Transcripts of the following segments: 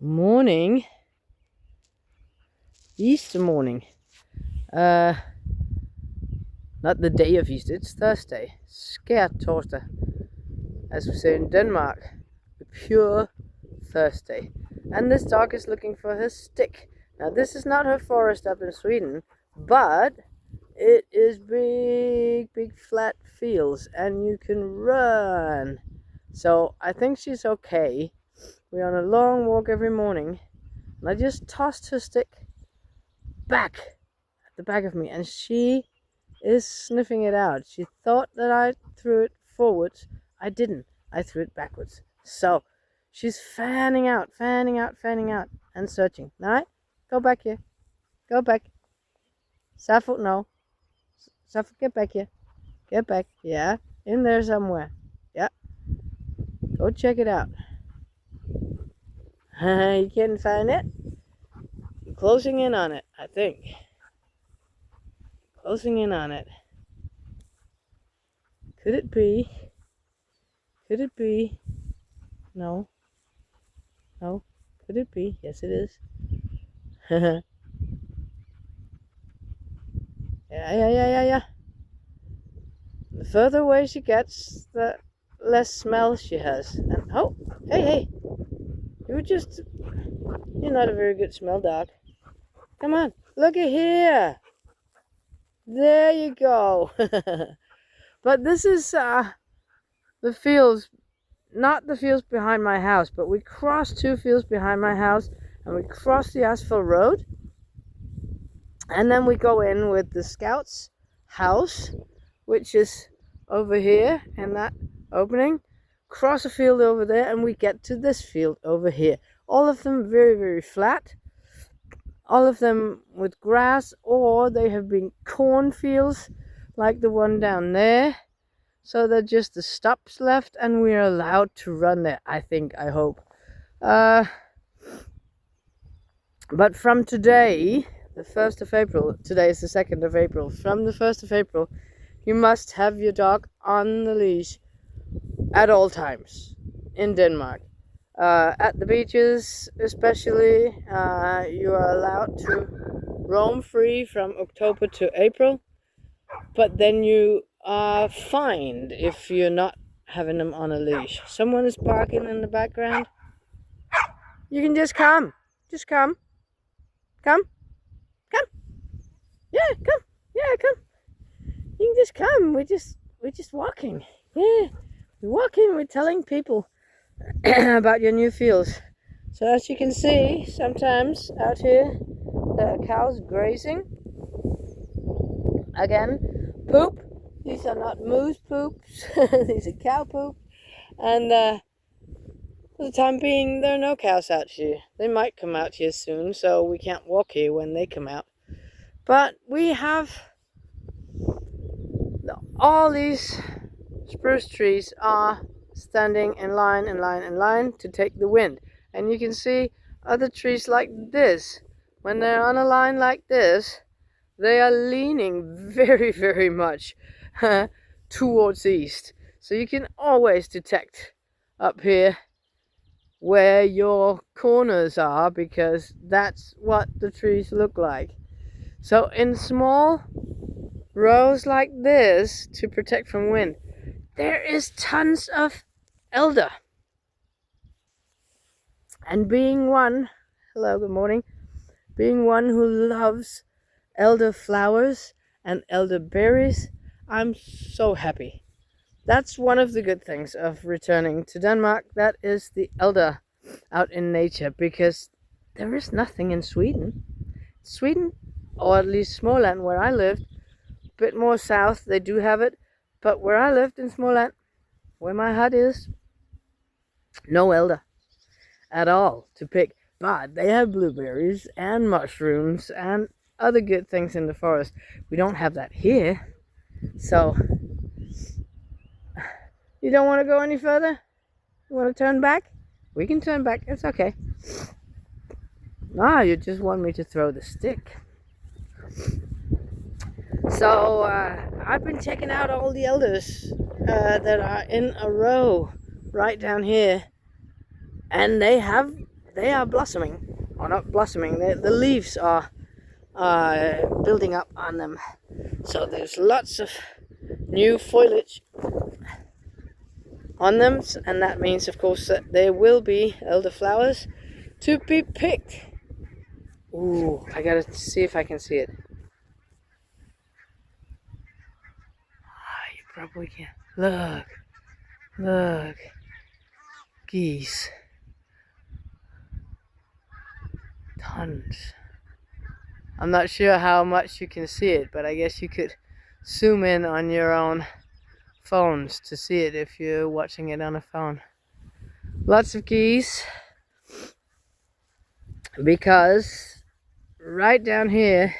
morning, Easter morning. Not the day of Easter, it's Thursday. Skærtorsdag, as we say in Denmark. The pure Thursday. And this dog is looking for her stick. Now this is not her forest up in Sweden, but it is big flat fields and you can run. So I think she's okay. We're on a long walk every morning, and I just tossed her stick back at the back of me, and she is sniffing it out. She thought that I threw it forwards. I didn't. I threw it backwards. So she's fanning out, and searching. All right, go back here. Go back. Zaffo, no. Zaffo, get back here. Get back. Yeah, in there somewhere. Yeah. Go check it out. You can't find it? I'm closing in on it, I think. Closing in on it. Could it be? Could it be? No. No. Could it be? Yes, it is. Yeah. The further away she gets, the less smell she has. And oh, hey. You're not a very good smell dog. Come on, look at here. There you go. But this is the fields, not the fields behind my house, but we cross two fields behind my house and we cross the asphalt road. And then we go in with the Scouts' house, which is over here in that opening. Cross a field over there and we get to this field over here. All of them very flat. All of them with grass, or they have been cornfields like the one down there. So they're just the stumps left and we're allowed to run there, I hope. But from today, the 1st of April, today is the 2nd of April, from the 1st of April, you must have your dog on the leash at all times in Denmark. At the beaches especially, you are allowed to roam free from October to April, but then you are fined if you're not having them on a leash. Someone is barking in the background. You can just come. Come. Yeah, come. You can just come. We're just walking. Yeah, we're walking. We're telling people about your new fields. So as you can see, sometimes out here there are cows grazing. Again, poop. These are not moose poops. These are cow poop. And for the time being, there are no cows out here. They might come out here soon, so we can't walk here when they come out. But we have all these spruce trees are standing in line to take the wind. And you can see other trees like this. When they're on a line like this, they are leaning very much towards east. So you can always detect up here where your corners are, because that's what the trees look like. So in small rows like this, to protect from wind, there is tons of elder. And being one, hello, good morning, being one who loves elder flowers and elder berries, I'm so happy. That's one of the good things of returning to Denmark. That is the elder out in nature, because there is nothing in Sweden. Sweden, or at least Småland where I lived, a bit more south, they do have it. But where I lived in Småland, where my hut is, no elder at all to pick. But they have blueberries and mushrooms and other good things in the forest. We don't have that here. So, you don't want to go any further? You want to turn back? We can turn back. It's okay. You just want me to throw the stick. So I've been checking out all the elders that are in a row right down here, and they have they are blossoming, or not blossoming. The leaves are building up on them. So there's lots of new foliage on them, and that means, of course, that there will be elderflowers to be picked. Ooh, I gotta see if I can see it. You probably can. Look, geese. Tons. I'm not sure how much you can see it, but I guess you could zoom in on your own phones to see it if you're watching it on a phone. Lots of geese, because right down here,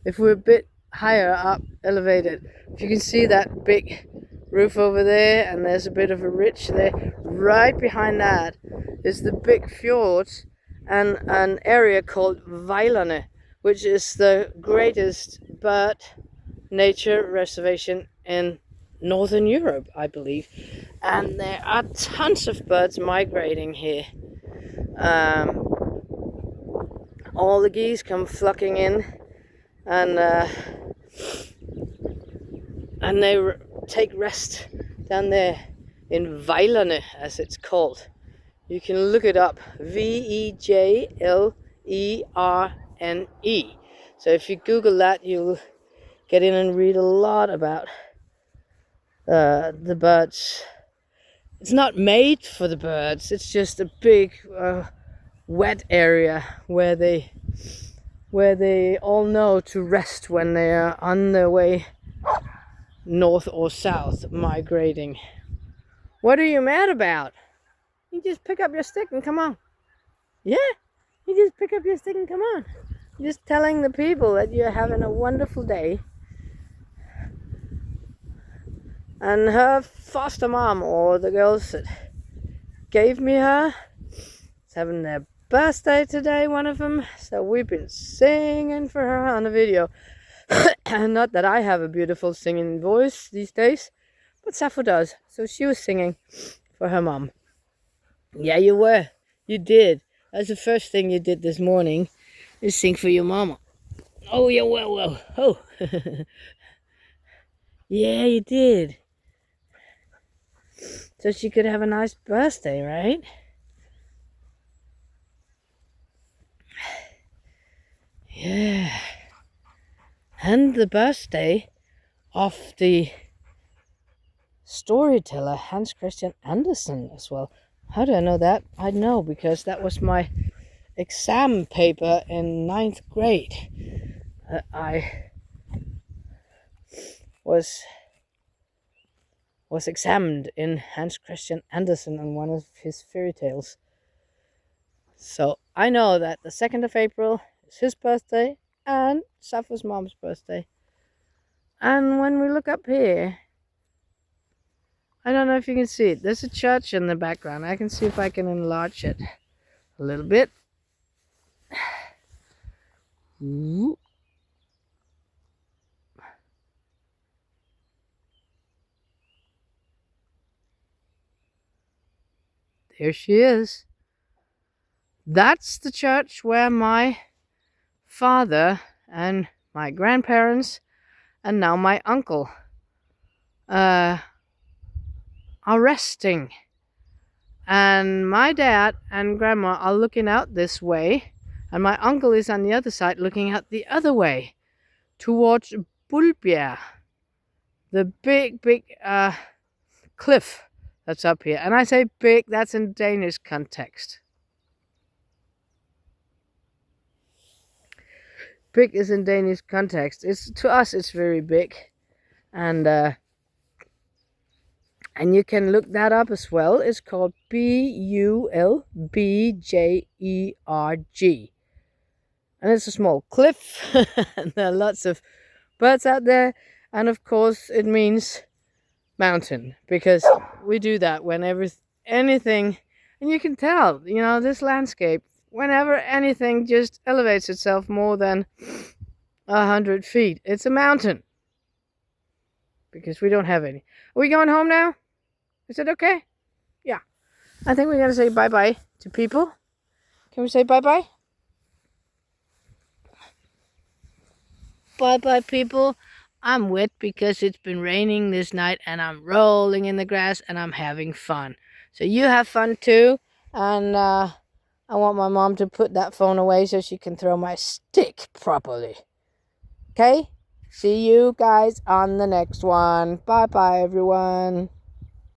if we're a bit higher up, elevated, if you can see that big roof over there, and there's a bit of a ridge there, right behind that is the big fjords and an area called Vejlerne, which is the greatest bird nature reservation in Northern Europe, I believe. And there are tons of birds migrating here. All the geese come flocking in, and they take rest down there in Vejlerne, as it's called. You can look it up, Vejlerne. So if you Google that, you'll get in and read a lot about the birds. It's not made for the birds, it's just a big wet area where they all know to rest when they are on their way north or south migrating. What are you mad about? You just pick up your stick and come on. Yeah, you just pick up your stick and come on. You're just telling the people that you're having a wonderful day. And her foster mom, or the girls that gave me her, is having their birthday today, one of them. So we've been singing for her on a video. Not that I have a beautiful singing voice these days, but Zaffo does. So she was singing for her mom. Yeah, you were. You did. That's the first thing you did this morning, is sing for your mama. Oh, yeah, well. Oh. Yeah, you did. So she could have a nice birthday, right? Yeah. And the birthday of the storyteller Hans Christian Andersen as well. How do I know that? I know because that was my exam paper in 9th grade. I was examined in Hans Christian Andersen on one of his fairy tales. So I know that the 2nd of April is his birthday and Zaffo's mom's birthday. And when we look up here, I don't know if you can see it. There's a church in the background. I can see if I can enlarge it a little bit. Ooh. There she is. That's the church where my father and my grandparents and now my uncle are resting. And my dad and grandma are looking out this way, and my uncle is on the other side looking out the other way towards Bulbjerg, the big cliff that's up here. And I say big, that's in Danish context. Big is in Danish context. To us it's very big, and you can look that up as well. It's called Bulbjerg, and it's a small cliff. And there are lots of birds out there, and of course it means mountain, because we do that whenever anything, and you can tell, this landscape, whenever anything just elevates itself more than 100 feet, it's a mountain, because we don't have any. Are we going home now? Is it okay? Yeah. I think we're going to say bye-bye to people. Can we say bye-bye? Bye-bye, people. I'm wet because it's been raining this night, and I'm rolling in the grass, and I'm having fun. So you have fun too, and I want my mom to put that phone away so she can throw my stick properly. Okay? See you guys on the next one. Bye-bye, everyone.